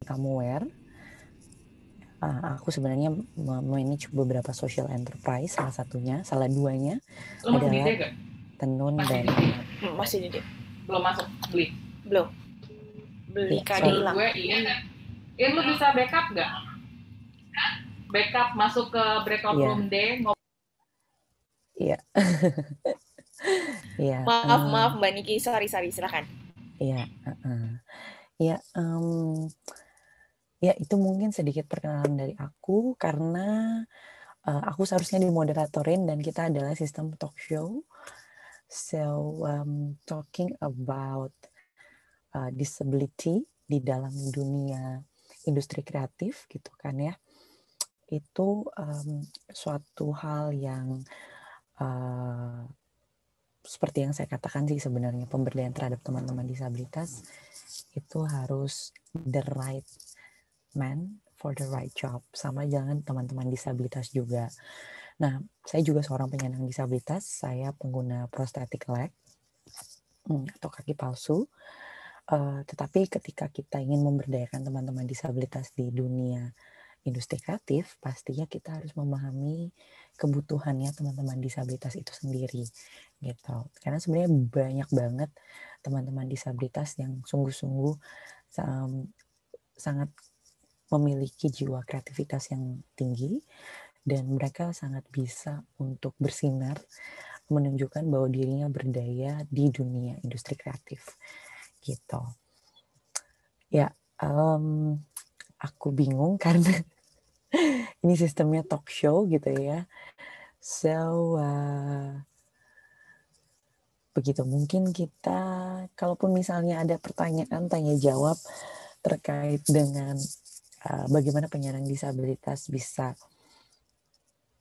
Kamuware. Aku sebenarnya manage beberapa social enterprise, salah duanya Lo masih di adalah gak? Tenun Masih dan di Masih di D. belum masuk beli. Belum. Beli Iya, KD sorry. hilang. Gue ini lu bisa backup gak? Backup masuk ke breakout Iya. room D. Iya. Iya. Maaf Mbak Niki, sorry silakan. Iya. Ya, ya itu mungkin sedikit perkenalan dari aku karena aku seharusnya dimoderatorin dan kita adalah sistem talk show. So talking about disability di dalam dunia industri kreatif gitu kan ya, itu suatu hal yang seperti yang saya katakan sih sebenarnya, pemberdayaan terhadap teman-teman disabilitas itu harus the right man for the right job, sama jangan teman-teman disabilitas juga. Nah, saya juga seorang penyandang disabilitas, saya pengguna prosthetic leg atau kaki palsu. Tetapi ketika kita ingin memberdayakan teman-teman disabilitas di dunia industri kreatif, pastinya kita harus memahami kebutuhannya teman-teman disabilitas itu sendiri, gitu. Karena sebenarnya banyak banget teman-teman disabilitas yang sungguh-sungguh sangat memiliki jiwa kreativitas yang tinggi dan mereka sangat bisa untuk bersinar, menunjukkan bahwa dirinya berdaya di dunia industri kreatif, gitu. Ya, aku bingung karena ini sistemnya talk show gitu ya. So, begitu. Mungkin kita, kalaupun misalnya ada pertanyaan, tanya jawab terkait dengan bagaimana penyandang disabilitas bisa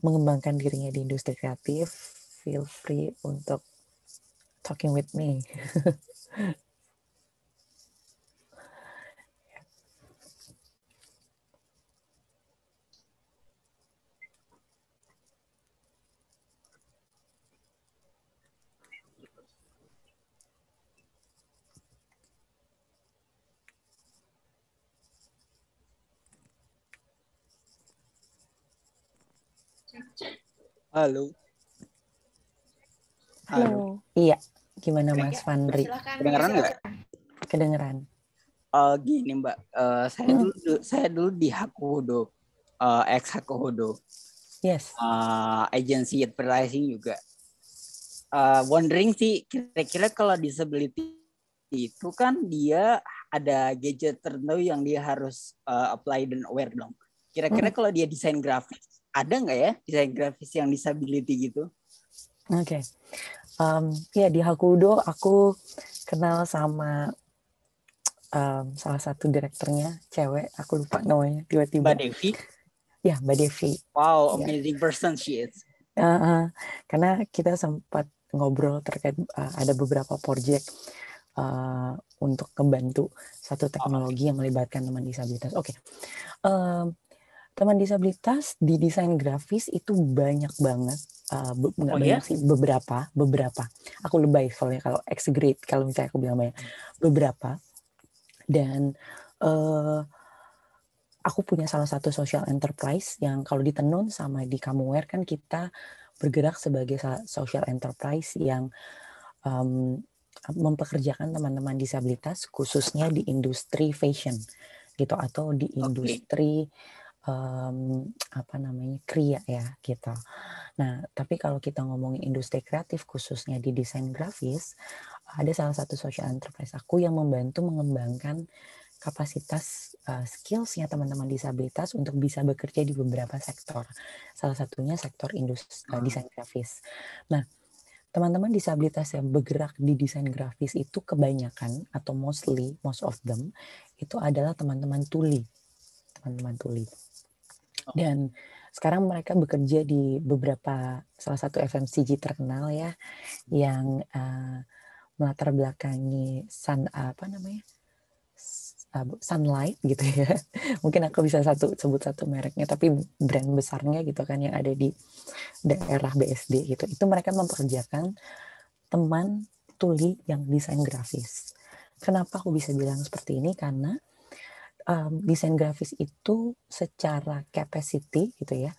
mengembangkan dirinya di industri kreatif, feel free untuk talking with me. Halo. Halo. Iya, gimana Mas Fandri? Kedengeran nggak? Kedengeran. Gini Mbak, saya dulu di Hakuhodo, ex Hakuhodo. Yes. Agency advertising juga. Wondering sih, kira-kira kalau disability itu kan dia ada gadget tertentu yang dia harus apply dan aware dong. Kira-kira kalau dia desain grafis, ada nggak ya desain grafis yang disability gitu? Oke. Ya di Hakuhodo aku kenal sama salah satu direkturnya, cewek, aku lupa namanya tiba-tiba. Mbak Devi? Ya, Mbak Devi. Wow, amazing person she is. Karena kita sempat ngobrol terkait ada beberapa proyek untuk membantu satu teknologi yang melibatkan teman disabilitas. Oke. Teman disabilitas di desain grafis itu banyak banget, nggak banyak sih, beberapa. Aku lebay soalnya kalau X-grade, kalau misalnya aku bilang banyak, beberapa. Dan aku punya salah satu social enterprise yang kalau di Tenun sama di Kamuware kan kita bergerak sebagai social enterprise yang mempekerjakan teman-teman disabilitas khususnya di industri fashion gitu, atau di industri kriya ya gitu. Nah, tapi kalau kita ngomongin industri kreatif khususnya di desain grafis, ada salah satu social enterprise aku yang membantu mengembangkan kapasitas skills-nya teman-teman disabilitas untuk bisa bekerja di beberapa sektor. Salah satunya sektor industri desain grafis. Nah, teman-teman disabilitas yang bergerak di desain grafis itu kebanyakan atau most of them itu adalah teman-teman tuli. Dan sekarang mereka bekerja di beberapa, salah satu FMCG terkenal ya, yang melatar belakangi Sunlight gitu ya. Mungkin aku bisa sebut satu mereknya, tapi brand besarnya gitu kan yang ada di daerah BSD gitu. Itu mereka mempekerjakan teman tuli yang desain grafis. Kenapa aku bisa bilang seperti ini? Karena desain grafis itu secara capacity gitu ya,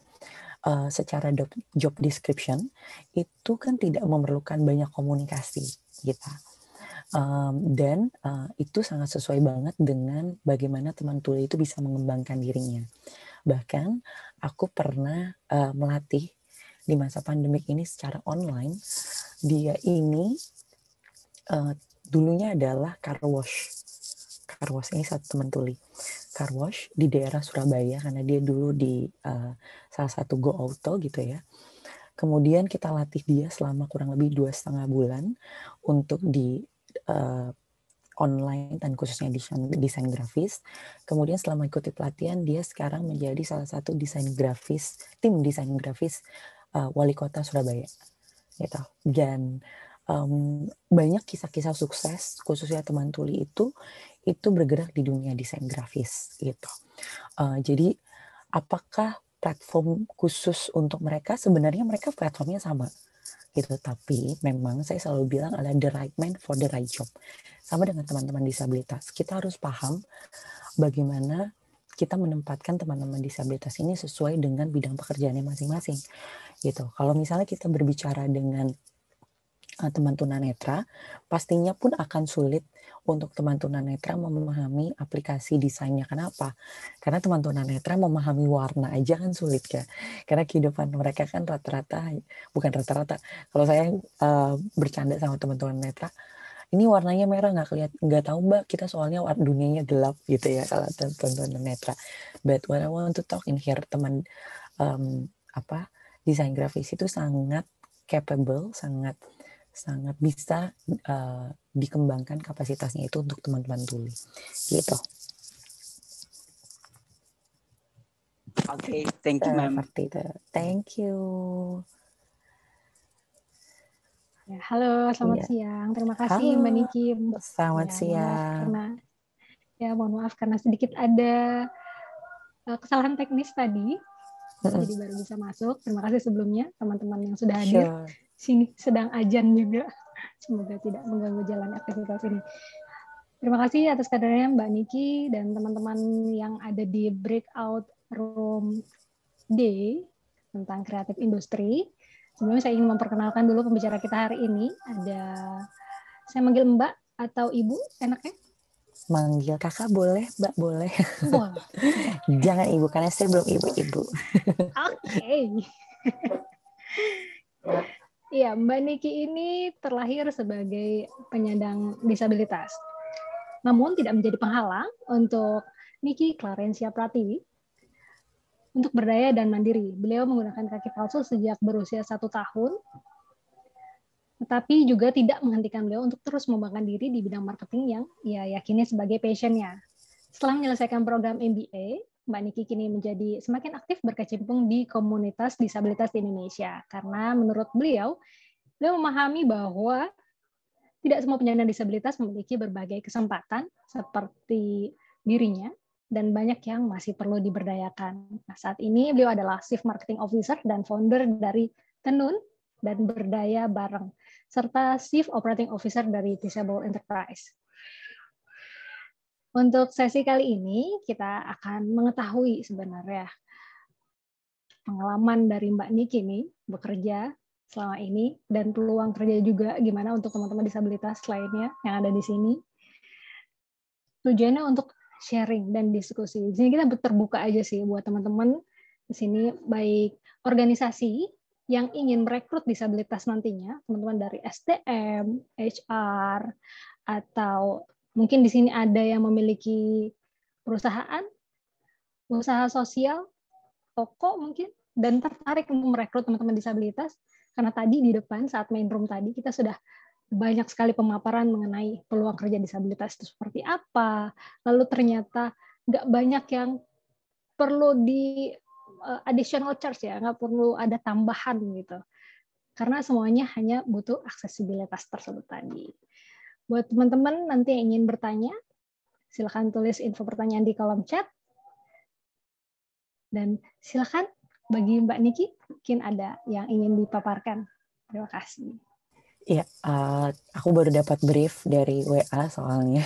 secara job description itu kan tidak memerlukan banyak komunikasi gitu. Dan itu sangat sesuai banget dengan bagaimana teman tuli itu bisa mengembangkan dirinya. Bahkan aku pernah melatih di masa pandemik ini secara online. Dia ini dulunya adalah car wash. Car wash ini satu teman tuli. Car wash di daerah Surabaya karena dia dulu di salah satu Go Auto gitu ya. Kemudian kita latih dia selama kurang lebih 2,5 bulan untuk di online dan khususnya desain grafis. Kemudian setelah mengikuti pelatihan, dia sekarang menjadi salah satu tim desain grafis wali kota Surabaya. Gitu. Dan banyak kisah-kisah sukses, khususnya teman tuli itu bergerak di dunia desain grafis. Gitu. Jadi apakah platform khusus untuk mereka? Sebenarnya mereka platformnya sama. Gitu, tapi memang saya selalu bilang ada the right man for the right job. Sama dengan teman-teman disabilitas, kita harus paham bagaimana kita menempatkan teman-teman disabilitas ini sesuai dengan bidang pekerjaannya masing-masing. Gitu. Kalau misalnya kita berbicara dengan teman tunanetra, pastinya pun akan sulit untuk teman tunanetra memahami aplikasi desainnya. Kenapa? Karena teman tunanetra memahami warna aja kan sulit ya. Karena kehidupan mereka kan bukan rata-rata. Kalau saya bercanda sama teman tunanetra, ini warnanya merah nggak tahu mbak, kita soalnya dunianya gelap gitu ya kalau teman tunanetra. But what I want to talk in here, teman desain grafis itu sangat capable, sangat bisa dikembangkan kapasitasnya itu untuk teman-teman tuli gitu. Oke, thank you ma'am. Seperti itu. Thank you. Ya, halo, selamat siang. Terima kasih Halo, Mbak Niki. Selamat siang. Mohon maaf karena sedikit ada kesalahan teknis tadi. Jadi baru bisa masuk. Terima kasih sebelumnya teman-teman yang sudah hadir. Sini sedang ajan juga. Semoga tidak mengganggu jalan aktivitas ini. Terima kasih atas kadernya Mbak Niki dan teman-teman yang ada di breakout room D tentang kreatif industri. Sebelumnya saya ingin memperkenalkan dulu pembicara kita hari ini. Saya manggil Mbak atau Ibu enaknya? Manggil kakak boleh, Mbak boleh. Boleh. Jangan Ibu karena saya belum ibu-ibu. Oke. Iya, Mbak Niki ini terlahir sebagai penyandang disabilitas. Namun tidak menjadi penghalang untuk Niki Clarencia Pratiwi untuk berdaya dan mandiri. Beliau menggunakan kaki palsu sejak berusia 1 tahun, tetapi juga tidak menghentikan beliau untuk terus mengembangkan diri di bidang marketing yang ia yakini sebagai passion-nya. Setelah menyelesaikan program MBA, Mbak Niki kini menjadi semakin aktif berkecimpung di komunitas disabilitas di Indonesia. Karena menurut beliau memahami bahwa tidak semua penyandang disabilitas memiliki berbagai kesempatan seperti dirinya, dan banyak yang masih perlu diberdayakan. Nah, saat ini beliau adalah Chief Marketing Officer dan founder dari Tenun dan Berdaya Bareng, serta Chief Operating Officer dari Disable Enterprise. Untuk sesi kali ini, kita akan mengetahui sebenarnya pengalaman dari Mbak Niki nih bekerja selama ini dan peluang kerja juga gimana untuk teman-teman disabilitas lainnya yang ada di sini. Tujuannya untuk sharing dan diskusi. Di sini kita terbuka aja sih buat teman-teman di sini, baik organisasi yang ingin merekrut disabilitas nantinya, teman-teman dari SDM, HR, atau mungkin di sini ada yang memiliki perusahaan, usaha sosial, toko mungkin, dan tertarik untuk merekrut teman-teman disabilitas. Karena tadi di depan saat main room tadi kita sudah banyak sekali pemaparan mengenai peluang kerja disabilitas itu seperti apa. Lalu ternyata nggak banyak yang perlu di additional charge ya, nggak perlu ada tambahan gitu. Karena semuanya hanya butuh aksesibilitas tersebut tadi. Buat teman-teman nanti yang ingin bertanya, silakan tulis info pertanyaan di kolom chat. Dan silakan bagi Mbak Niki, mungkin ada yang ingin dipaparkan. Terima kasih. Iya, aku baru dapat brief dari WA soalnya.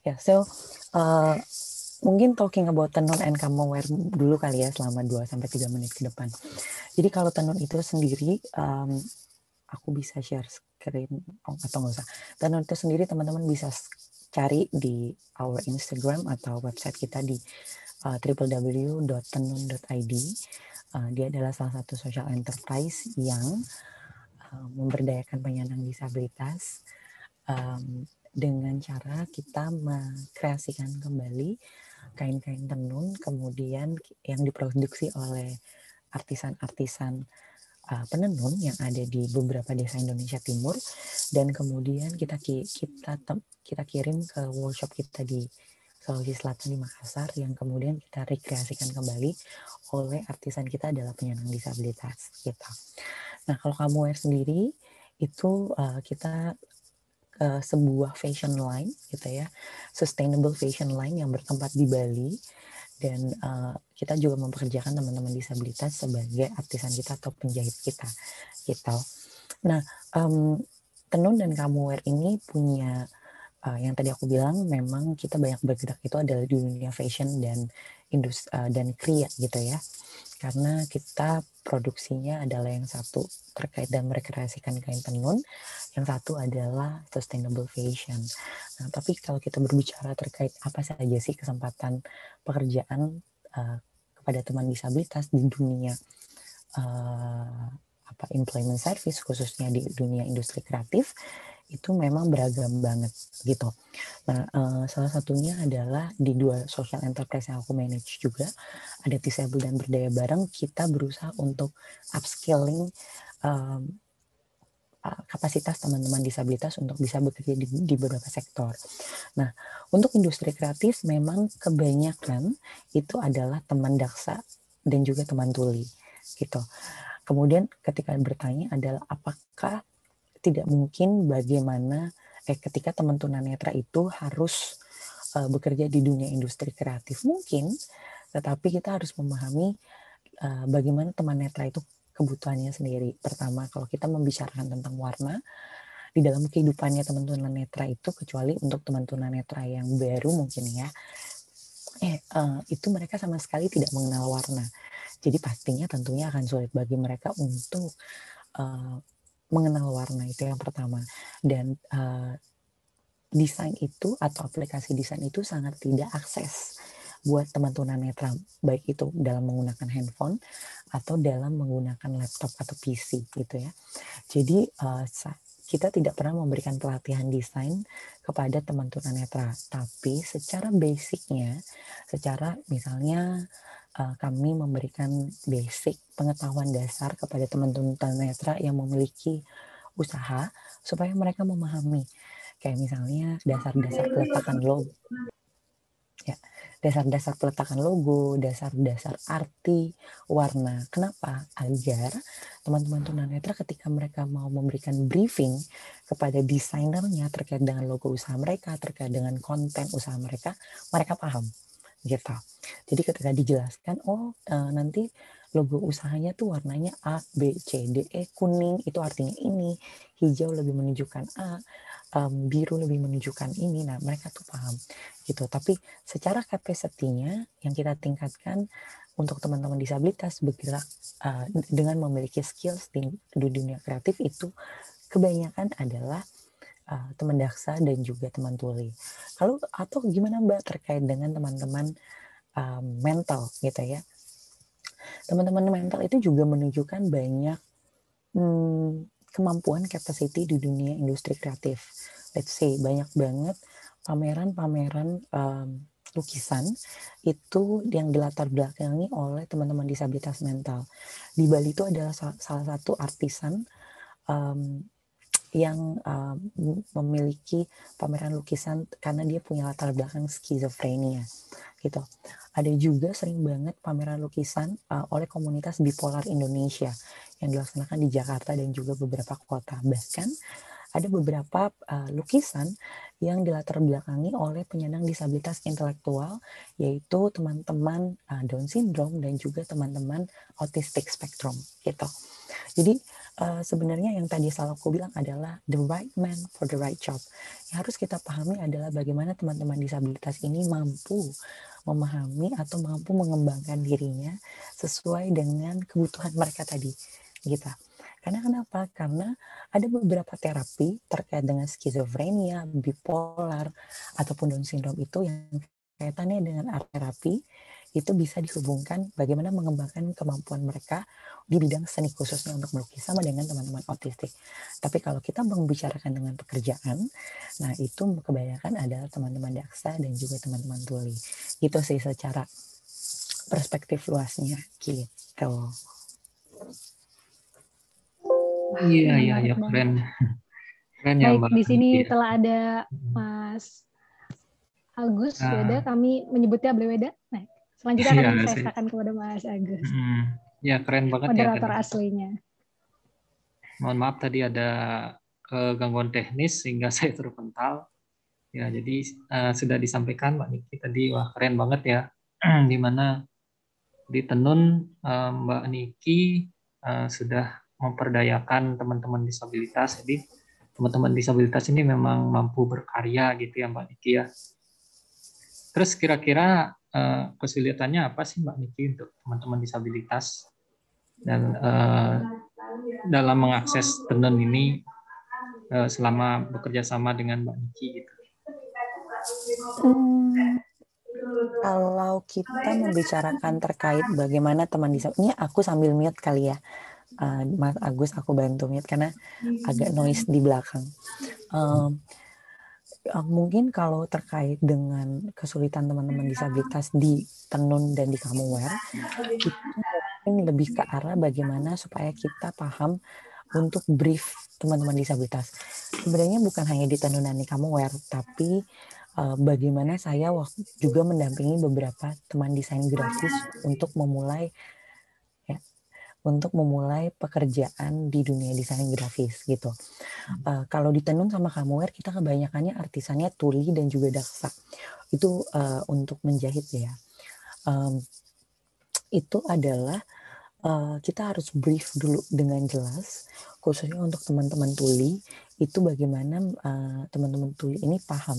Ya, Mungkin talking about tenun and kamu wear dulu kali ya selama 2-3 menit ke depan. Jadi kalau tenun itu sendiri, aku bisa share screen atau nggak usah. Tenun itu sendiri teman-teman bisa cari di our Instagram atau website kita di www.tenun.id. Dia adalah salah satu social enterprise yang memberdayakan penyandang disabilitas dengan cara kita mengkreasikan kembali kain-kain tenun kemudian yang diproduksi oleh artisan-artisan penenun yang ada di beberapa desa Indonesia Timur, dan kemudian kita kirim ke workshop kita di Sulawesi Selatan di Makassar yang kemudian kita rekreasikan kembali oleh artisan kita adalah penyandang disabilitas gitu. Nah kalau kamu wear sendiri itu kita sebuah fashion line gitu ya, sustainable fashion line yang bertempat di Bali, dan kita juga mempekerjakan teman-teman disabilitas sebagai artisan kita atau penjahit kita gitu. Nah tenun dan kamu wear ini punya yang tadi aku bilang memang kita banyak bergerak itu adalah di dunia fashion dan industri dan kriya gitu ya, karena kita produksinya adalah yang satu terkait dan merekreasikan kain tenun, yang satu adalah sustainable fashion. Nah, tapi kalau kita berbicara terkait apa saja sih kesempatan pekerjaan kepada teman disabilitas di dunia employment service, khususnya di dunia industri kreatif, itu memang beragam banget gitu. Nah, salah satunya adalah di 2 social enterprise yang aku manage juga, ada Disable dan Berdaya Bareng. Kita berusaha untuk upskilling kapasitas teman-teman disabilitas untuk bisa bekerja di beberapa sektor. Nah, untuk industri kreatif memang kebanyakan itu adalah teman daksa dan juga teman tuli gitu. Kemudian ketika bertanya adalah apakah tidak mungkin bagaimana ketika teman tunanetra itu harus bekerja di dunia industri kreatif, mungkin, tetapi kita harus memahami bagaimana teman netra itu kebutuhannya sendiri. Pertama, kalau kita membicarakan tentang warna di dalam kehidupannya teman tunanetra itu, kecuali untuk teman tunanetra yang baru mungkin ya, itu mereka sama sekali tidak mengenal warna. Jadi pastinya tentunya akan sulit bagi mereka untuk mengenal warna, itu yang pertama. Dan desain itu atau aplikasi desain itu sangat tidak akses buat teman tunanetra, baik itu dalam menggunakan handphone atau dalam menggunakan laptop atau PC gitu ya. Jadi kita tidak pernah memberikan pelatihan desain kepada teman tunanetra, tapi secara basicnya, secara misalnya kami memberikan basic pengetahuan dasar kepada teman tunanetra yang memiliki usaha supaya mereka memahami, kayak misalnya dasar-dasar peletakan logo, ya, dasar-dasar peletakan logo, dasar-dasar arti warna. Kenapa? Agar teman-teman tunanetra ketika mereka mau memberikan briefing kepada desainernya terkait dengan logo usaha mereka, terkait dengan konten usaha mereka, mereka paham gitu. Jadi ketika dijelaskan, nanti logo usahanya tuh warnanya A, B, C, D, E, kuning itu artinya ini, hijau lebih menunjukkan A, biru lebih menunjukkan ini. Nah, mereka tuh paham gitu. Tapi secara capacity-nya yang kita tingkatkan untuk teman-teman disabilitas bergerak dengan memiliki skills di dunia kreatif itu kebanyakan adalah teman daksa dan juga teman tuli. Lalu atau gimana Mbak terkait dengan teman-teman mental gitu ya? Teman-teman mental itu juga menunjukkan banyak kemampuan capacity di dunia industri kreatif. Let's say banyak banget pameran-pameran lukisan itu yang dilatar belakangi oleh teman-teman disabilitas mental. Di Bali itu adalah salah satu artisan yang memiliki pameran lukisan karena dia punya latar belakang skizofrenia gitu. Ada juga sering banget pameran lukisan oleh komunitas bipolar Indonesia yang dilaksanakan di Jakarta dan juga beberapa kota. Bahkan ada beberapa lukisan yang dilatar belakangi oleh penyandang disabilitas intelektual, yaitu teman-teman Down syndrome dan juga teman-teman autistic spectrum gitu. Jadi sebenarnya yang tadi Salako bilang adalah the right man for the right job. Yang harus kita pahami adalah bagaimana teman-teman disabilitas ini mampu memahami atau mampu mengembangkan dirinya sesuai dengan kebutuhan mereka tadi, gitu. Karena kenapa? Karena ada beberapa terapi terkait dengan skizofrenia, bipolar, ataupun Down syndrome itu yang kaitannya dengan art terapi itu bisa dihubungkan bagaimana mengembangkan kemampuan mereka di bidang seni khususnya untuk melukis sama dengan teman-teman autistik. Tapi kalau kita membicarakan dengan pekerjaan, nah itu kebanyakan adalah teman-teman daksa dan juga teman-teman tuli. Itu sih secara perspektif luasnya gitu. Iya, Menarik banget. keren. Keren ya, Baik, Mbak di sini Niki ya. telah ada Mas Agus Weda, kami menyebutnya Bleweda. Nah, selanjutnya akan saya serahkan kepada Mas Agus, Ya, keren banget ya. moderator aslinya. Mohon maaf tadi ada gangguan teknis sehingga saya terpental. Ya, jadi sudah disampaikan Mbak Niki tadi, wah keren banget ya. Di mana di Tenun Mbak Niki sudah memperdayakan teman-teman disabilitas. Jadi teman-teman disabilitas ini memang mampu berkarya gitu ya Mbak Niki ya. Terus kira-kira kesulitannya apa sih Mbak Niki untuk teman-teman disabilitas dan dalam mengakses Tenun ini selama bekerja sama dengan Mbak Niki gitu? Kalau kita membicarakan terkait bagaimana teman disabilitas, ini aku sambil mute kali ya, Mas Agus, aku bantu mute karena agak noise di belakang. Mungkin kalau terkait dengan kesulitan teman-teman disabilitas di Tenun dan di Kamuware, itu mungkin lebih ke arah bagaimana supaya kita paham untuk brief teman-teman disabilitas. Sebenarnya bukan hanya di Tenun dan di Kamuware, tapi bagaimana saya juga mendampingi beberapa teman desain grafis untuk memulai pekerjaan di dunia desain grafis gitu. Kalau di Tenun sama Kamuware kita kebanyakannya artisannya tuli dan juga daksa. Itu untuk menjahit ya. Itu adalah kita harus brief dulu dengan jelas, khususnya untuk teman-teman tuli, itu bagaimana teman-teman tuli ini paham.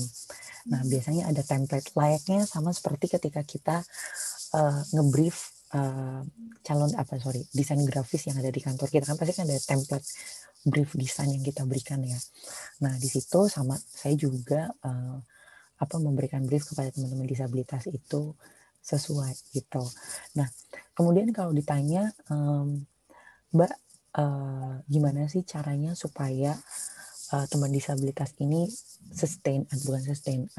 Nah, biasanya ada template layaknya sama seperti ketika kita ngebrief desain grafis yang ada di kantor kita, kan pasti kan ada template brief desain yang kita berikan ya. Nah, di situ sama saya juga memberikan brief kepada teman-teman disabilitas itu sesuai gitu. Nah, kemudian kalau ditanya, Mbak, gimana sih caranya supaya teman disabilitas ini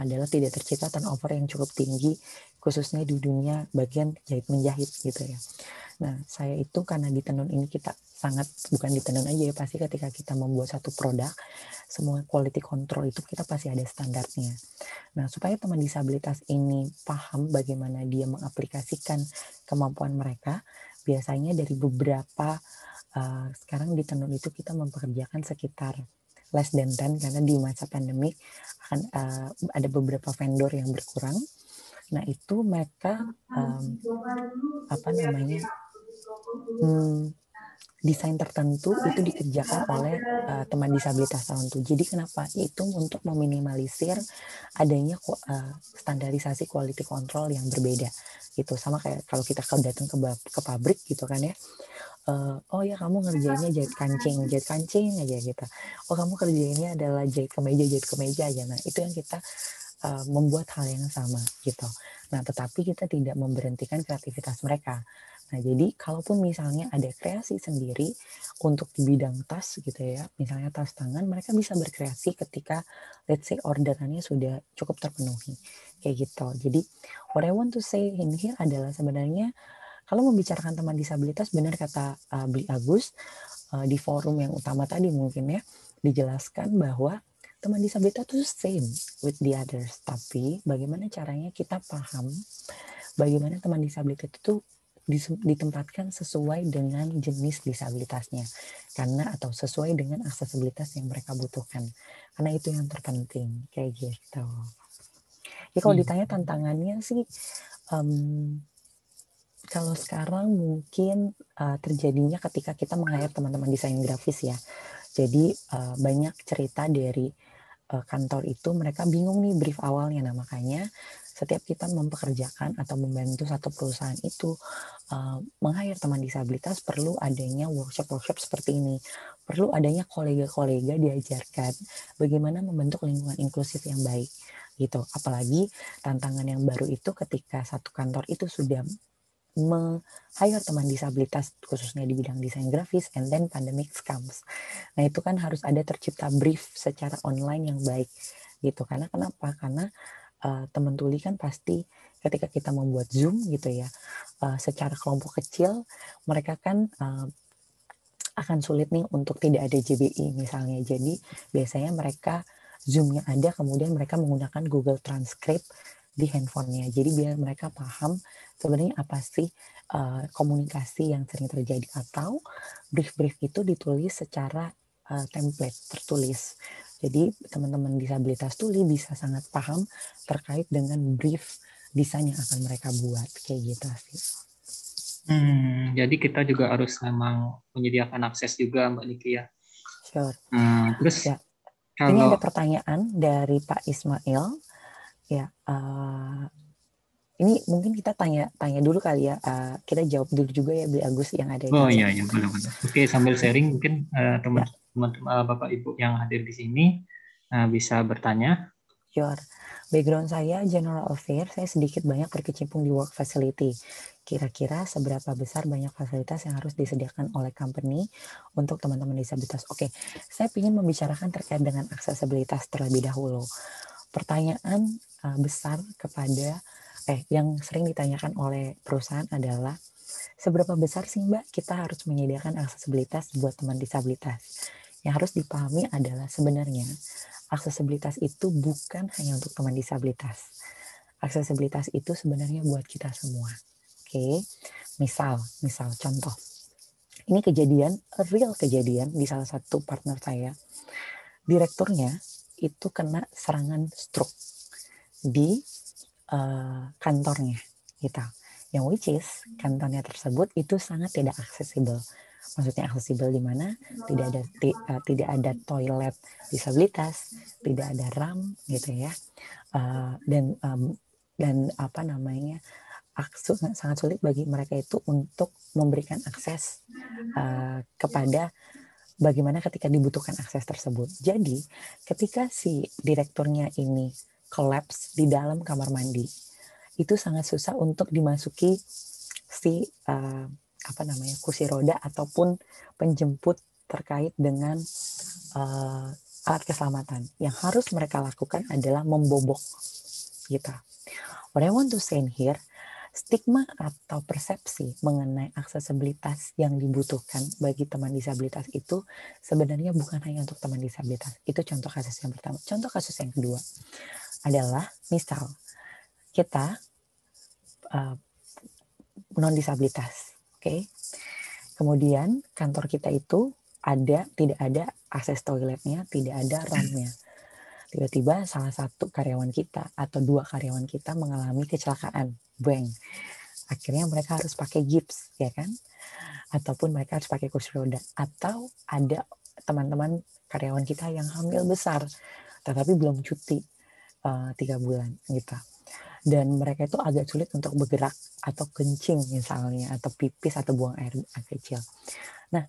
adalah tidak tercipta turnover yang cukup tinggi, khususnya di dunia bagian jahit menjahit gitu ya. Nah, saya itu karena di Tenun ini kita bukan di Tenun aja ya, pasti ketika kita membuat satu produk, semua quality control itu kita pasti ada standarnya. Nah, supaya teman disabilitas ini paham bagaimana dia mengaplikasikan kemampuan mereka, biasanya dari beberapa, sekarang di Tenun itu kita mempekerjakan sekitar less than 10, karena di masa pandemik akan ada beberapa vendor yang berkurang. Nah, itu mereka desain tertentu itu dikerjakan oleh teman disabilitas tertentu. Jadi kenapa? Itu untuk meminimalisir adanya standarisasi quality control yang berbeda. Gitu, sama kayak kalau kita datang ke pabrik gitu kan ya. Oh ya, kamu ngerjainnya jahit kancing aja gitu. Oh, kamu kerjainnya adalah jahit kemeja aja. Nah, itu yang kita membuat hal yang sama gitu. Nah, tetapi kita tidak memberhentikan kreativitas mereka. Nah, jadi kalaupun misalnya ada kreasi sendiri untuk di bidang tas gitu ya, misalnya tas tangan, mereka bisa berkreasi ketika let's say orderannya sudah cukup terpenuhi kayak gitu. Jadi what I want to say in here adalah sebenarnya kalau membicarakan teman disabilitas, benar kata Bli Agus di forum yang utama tadi mungkin ya, dijelaskan bahwa teman disabilitas itu same with the others, tapi bagaimana caranya kita paham bagaimana teman disabilitas itu ditempatkan sesuai dengan jenis disabilitasnya, atau sesuai dengan aksesibilitas yang mereka butuhkan, karena itu yang terpenting kayak gitu. Ya, kalau ditanya tantangannya sih, kalau sekarang mungkin terjadinya ketika kita meng-hire teman-teman desain grafis ya. Jadi banyak cerita dari kantor itu mereka bingung nih brief awalnya. Nah makanya setiap kita mempekerjakan atau membantu satu perusahaan itu meng-hire teman disabilitas perlu adanya workshop-workshop seperti ini. Perlu adanya kolega-kolega diajarkan bagaimana membentuk lingkungan inklusif yang baik gitu. Apalagi tantangan yang baru itu ketika satu kantor itu sudah hire teman disabilitas khususnya di bidang desain grafis, and then pandemic comes. Nah itu kan harus ada tercipta brief secara online yang baik gitu. Karena kenapa? Karena teman tuli kan pasti ketika kita membuat Zoom gitu ya, secara kelompok kecil mereka kan akan sulit nih untuk tidak ada JBI misalnya. Jadi biasanya mereka Zoom-nya ada, kemudian mereka menggunakan Google Transcript di handphonenya. Jadi biar mereka paham sebenarnya apa sih komunikasi yang sering terjadi, atau brief-brief itu ditulis secara template tertulis. Jadi teman-teman disabilitas tuli bisa sangat paham terkait dengan brief desain yang akan mereka buat kayak gitu sih. Jadi kita juga harus memang menyediakan akses juga Mbak Niki ya. Sure. Terus Ya. kalau Ini ada pertanyaan dari Pak Ismail. Ya, ini mungkin kita tanya dulu kali ya. Kita jawab dulu juga ya, Beli Agus yang ada di chat. iya boleh. Oke, sambil sharing mungkin teman-teman Bapak Ibu yang hadir di sini bisa bertanya. Sure. Background saya general affair, saya sedikit banyak berkecimpung di work facility. Kira-kira seberapa besar banyak fasilitas yang harus disediakan oleh company untuk teman-teman disabilitas? Oke, saya ingin membicarakan terkait dengan aksesibilitas terlebih dahulu. Pertanyaan besar kepada yang sering ditanyakan oleh perusahaan adalah seberapa besar sih Mbak kita harus menyediakan aksesibilitas buat teman disabilitas? Yang harus dipahami adalah sebenarnya aksesibilitas itu bukan hanya untuk teman disabilitas. Aksesibilitas itu sebenarnya buat kita semua. Oke, misal contoh. Ini real kejadian di salah satu partner saya. Direkturnya itu kena serangan stroke di kantornya gitu. Yang which is kantornya tersebut itu sangat tidak aksesibel. Maksudnya aksesibel di mana tidak ada toilet disabilitas, tidak ada RAM gitu ya, dan apa namanya sangat sulit bagi mereka itu untuk memberikan akses kepada bagaimana ketika dibutuhkan akses tersebut. Jadi ketika si direkturnya ini collapse di dalam kamar mandi, itu sangat susah untuk dimasuki si kursi roda ataupun penjemput terkait dengan alat keselamatan. Yang harus mereka lakukan adalah membobok gitu. What I want to say here, stigma atau persepsi mengenai aksesibilitas yang dibutuhkan bagi teman disabilitas itu sebenarnya bukan hanya untuk teman disabilitas. Itu contoh kasus yang pertama. Contoh kasus yang kedua adalah misal kita non disabilitas. Oke. Kemudian kantor kita itu tidak ada akses toiletnya, tidak ada RAM-nya. Tiba-tiba salah satu karyawan kita atau dua karyawan kita mengalami kecelakaan, bang. Akhirnya mereka harus pakai gips, ya kan? Ataupun mereka harus pakai kursi roda. Atau ada teman-teman karyawan kita yang hamil besar, tetapi belum cuti 3 bulan gitu. Dan mereka itu agak sulit untuk bergerak atau kencing misalnya, atau pipis atau buang air kecil. Nah,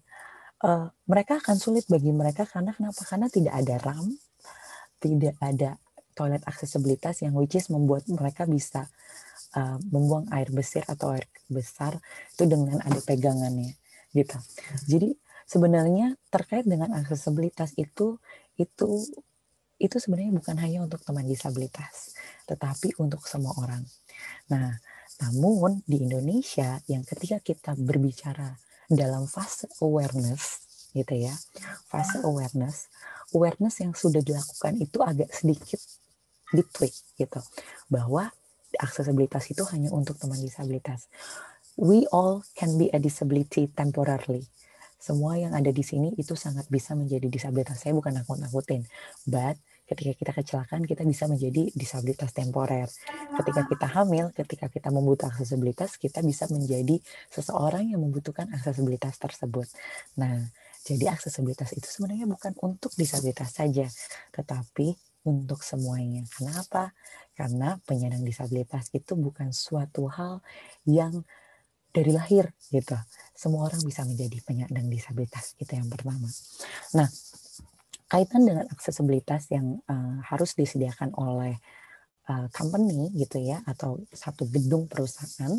mereka akan sulit bagi mereka karena kenapa? Karena tidak ada RAM, tidak ada toilet aksesibilitas yang which is membuat mereka bisa membuang air besar atau air besar itu dengan ada pegangannya gitu. Jadi sebenarnya terkait dengan aksesibilitas itu sebenarnya bukan hanya untuk teman disabilitas, tetapi untuk semua orang. Nah, namun di Indonesia yang ketika kita berbicara dalam fase awareness gitu ya, fase awareness yang sudah dilakukan itu agak sedikit ditweak gitu, bahwa aksesibilitas itu hanya untuk teman disabilitas. We all can be a disability temporarily. Semua yang ada di sini itu sangat bisa menjadi disabilitas. Saya bukan nakut-nakutin, but ketika kita kecelakaan kita bisa menjadi disabilitas temporer. Ketika kita hamil, ketika kita membutuhkan aksesibilitas, kita bisa menjadi seseorang yang membutuhkan aksesibilitas tersebut. Nah, jadi aksesibilitas itu sebenarnya bukan untuk disabilitas saja, tetapi untuk semuanya. Kenapa? Karena penyandang disabilitas itu bukan suatu hal yang dari lahir gitu. Semua orang bisa menjadi penyandang disabilitas, itu yang pertama. Nah, kaitan dengan aksesibilitas yang harus disediakan oleh company gitu ya, atau satu gedung perusahaan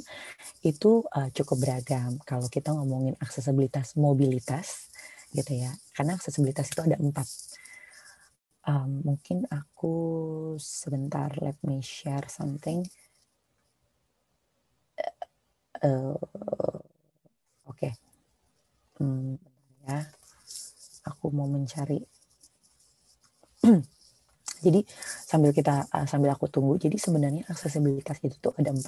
itu cukup beragam. Kalau kita ngomongin aksesibilitas mobilitas gitu ya, karena aksesibilitas itu ada 4. Mungkin aku sebentar, let me share something. Oke. Ya, aku mau mencari. Jadi sambil aku tunggu, jadi sebenarnya aksesibilitas itu tuh ada 4.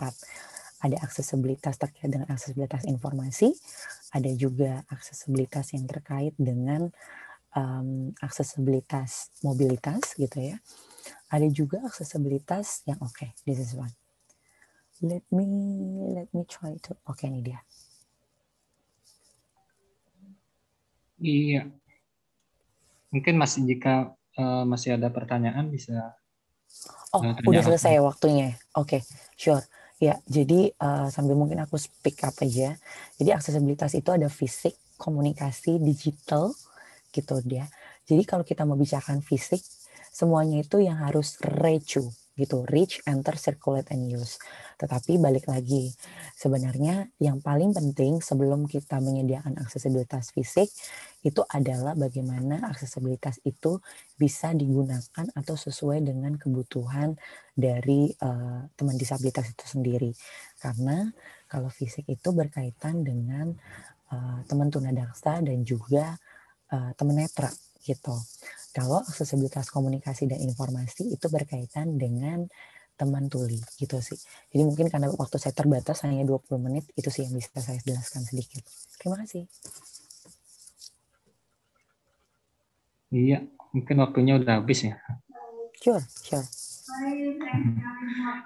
Ada aksesibilitas terkait dengan aksesibilitas informasi, ada juga aksesibilitas yang terkait dengan aksesibilitas mobilitas gitu ya. Ada juga aksesibilitas yang this is one. Let me try to. Ini dia. Iya. Mungkin jika masih ada pertanyaan bisa. Udah selesai waktunya. Sure. Ya, jadi sambil mungkin aku speak up aja. Jadi aksesibilitas itu ada fisik, komunikasi, digital, gitu dia. Jadi kalau kita mau bicarakan fisik, semuanya itu yang harus reach, enter, circulate, and use. Tetapi balik lagi, sebenarnya yang paling penting sebelum kita menyediakan aksesibilitas fisik itu adalah bagaimana aksesibilitas itu bisa digunakan atau sesuai dengan kebutuhan dari teman disabilitas itu sendiri. Karena kalau fisik itu berkaitan dengan teman tunadaksa dan juga teman netra gitu. Kalau aksesibilitas komunikasi dan informasi itu berkaitan dengan teman tuli gitu sih. Jadi mungkin karena waktu saya terbatas hanya 20 menit, itu sih yang bisa saya jelaskan sedikit. Terima kasih. Iya, mungkin waktunya udah habis ya. Sure.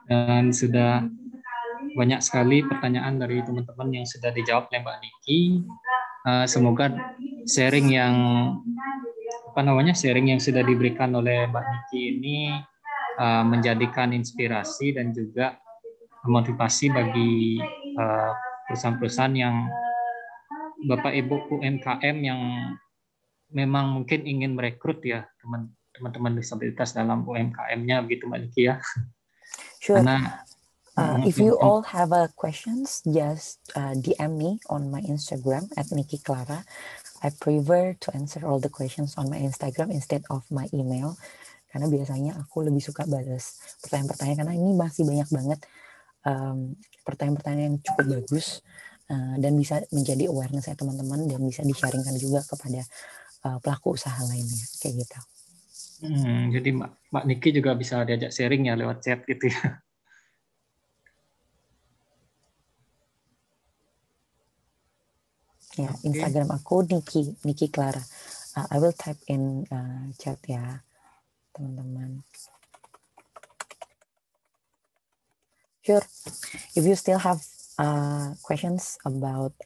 Dan sudah banyak sekali pertanyaan dari teman-teman yang sudah dijawab oleh Mbak Niki. Semoga sharing yang sudah diberikan oleh Mbak Niki ini menjadikan inspirasi dan juga motivasi bagi perusahaan-perusahaan yang Bapak Ibu UMKM yang memang mungkin ingin merekrut ya teman-teman disabilitas dalam UMKM-nya, begitu Mbak Niki ya. Sure. Karena if you all have questions, just DM me on my Instagram @nikiclara. I prefer to answer all the questions on my Instagram instead of my email. Karena biasanya aku lebih suka balas pertanyaan-pertanyaan, karena ini masih banyak banget pertanyaan-pertanyaan yang cukup bagus dan bisa menjadi awareness ya teman-teman, dan bisa di-sharingkan juga kepada pelaku usaha lainnya, kayak gitu. Jadi Mbak Niki juga bisa diajak sharing ya lewat chat gitu ya. Ya, Instagram aku Niki Clara. I will type in chat ya, teman-teman. Sure. If you still have questions about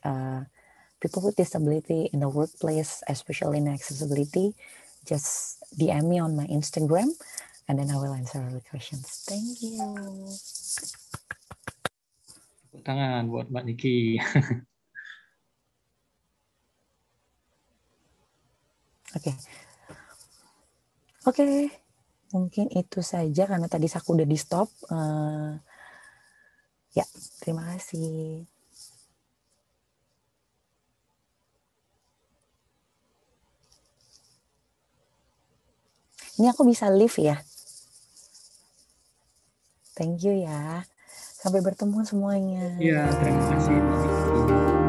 people with disability in the workplace, especially in accessibility, just DM me on my Instagram, and then I will answer all the questions. Thank you. Tepuk tangan buat Mbak Niki. Oke. Mungkin itu saja karena tadi aku udah di stop. Ya, terima kasih. Ini aku bisa live ya. Thank you ya. Sampai bertemu semuanya. Iya, terima kasih Mbak Niki.